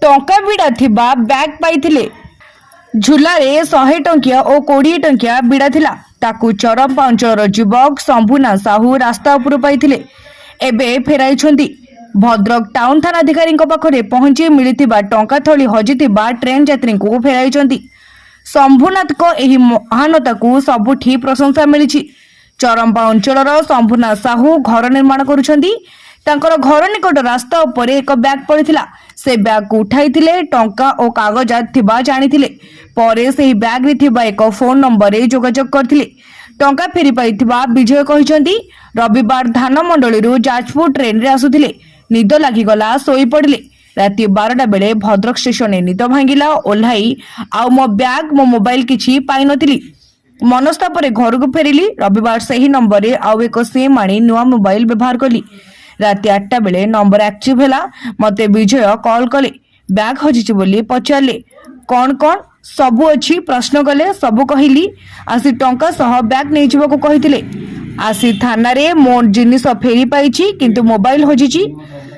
टंका बिड़ा थिबा बैग पाइथिले। झुलारे 100 टंकिया और 20 टंकिया बिड़ा थिला। ताकू चरम अंचल युवक शंभुनाथ साहू रास्ता उपर पाइथिले। एबे फेराइछंती। भद्रक टाउन थानाधिकारी पाखरे पहुंची मिलिथिबा टंका थली हजिथिबा ट्रेन यात्री को फेराइछंती। शंभुनाथ को एही महानता को सबुठी प्रशंसा मिली। चरंपा अंचल शंभुनाथ साहू घर निर्माण करुछंती। तांकर घर निकट रास्ता उपर एक बैग पड़िथिला। से बैग को उठाइथिले टंका और कागजात थिबा जानिथिले। परे सेही बैग रे थिबा एक फोन नंबर रे जोगाजोग करथिले। टंका फेरी पाइथिबा विजय कहिसंती। रविवार धान मंडली जाजपुर ट्रेन रे आसुथिले। निद लागिगला सोई पड़िले। राति 12टा बेले भद्रक स्टेशन निद भांगिला। ओह्लाई आउ मो बैग मो मोबाइल किछि पाइ नथिली। मनस्तापरे घर को फेरिली। रविवार सही नंबर रे आउ एक सिम आनी नुआ मोबाइल व्यवहार कली। राति 8टा बेले नंबर एक्टिव हैला। मते विजय कॉल कले। बैग हजिछि बोली पचारले। कौन कौन सबु अछि प्रश्न कले। सबु कहिली। आसी टंका सह बैग नै जिवको कहिथिले। आसी थाना रे मो जिनिस फेरी पाइछि किंतु मोबाइल हजिछि।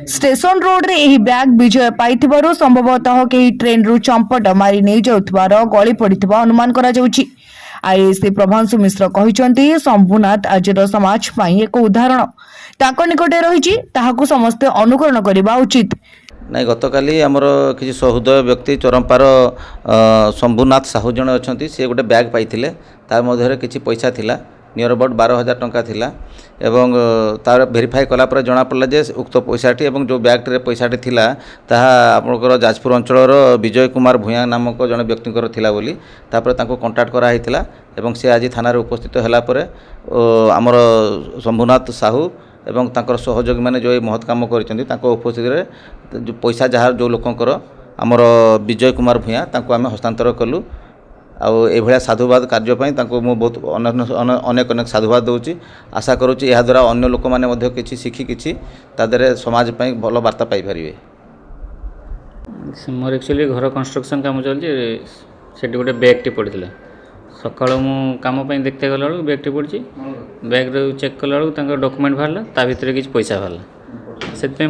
स्टेशन रोड रे एही बैग विजय पाइथिबारु संभवतः केही ट्रेन रु चंपट मारी नै जाउथबार गଳି पड़िथिबा अनुमान करा जाउछि। आईएससी प्रभांशु मिश्र कहिसंती शंभुनाथ आजिर समाज पई एक उदाहरण ताको निकटे रहिछि। ताहाकु समस्त अनुकरण करिबा उचित। नहीं गतकाली आमर किसी सहृदय व्यक्ति चरंपार शंभुनाथ साहू जन अच्छा सी गोटे बैग पाइथिले। तार मध्य किसी पैसा थिला नियर अबाउट 12,000 टंका थिला। एवं तार भेरीफाई कला पर जना पड़ला जे उक्त पैसाटी एवं जो बैग रे पैसाटी थिला ताहा आपनकर जाजपुर अंचलर विजय कुमार भूया नामक जन व्यक्तिकर थिला बोली तापर तांको कांटेक्ट करा हिथिला। एवं से आज थाना रे उपस्थित होला परे आमर शंभुनाथ साहू एवं तांकर सहयोगी माने जो महत् काम करिसेंती तांको उपस्थिति रे जो पैसा जहाँ जो लोकंकर आमर विजय कुमार भूया तांको आमे हस्तांतर कलु। आउ एभलिया साधुवाद कार्यपाई तांको मु बहुत अनेक अनेक साधुवाद दूची। आशा करुच्ची यह द्वारा अन्य लोक मैंने मध्य किसी शिखी किसी तादरे समाज पाई भल वार्ता पाई परिवे। मोर एक्चुअली घर कंस्ट्रक्शन काम चलती से गोटे बैगटी पड़ता सका मु कम देखते गला बैगटी पड़ी बैग चेक कला डॉक्यूमेंट बाहर ता भर किसी पैसा बाहर से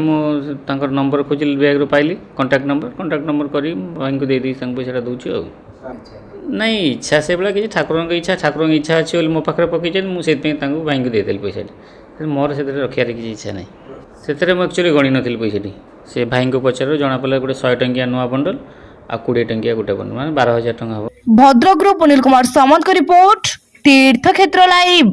नंबर खोजिली बैग पाइली कांटेक्ट नंबर कर भाई को दे पैसा दूची। नहीं इच्छा से भाई किसी ठाकुर इच्छा अच्छी बोली मो पाखे पकई मुझे भाई को देदेली पैसा मोर से रखार किसी इच्छा ना से एक्चुअली गणी नी पैसाटी से भाई को पचार जना पड़ा गोटे 100 टंकिया नुआ बंडल आ 20 टंकिया गोटे बंडल माने 12,000 टंका हम। भद्रक अनिल कुमार सामंत का रिपोर्ट तीर्थक्षेत्र लाइव।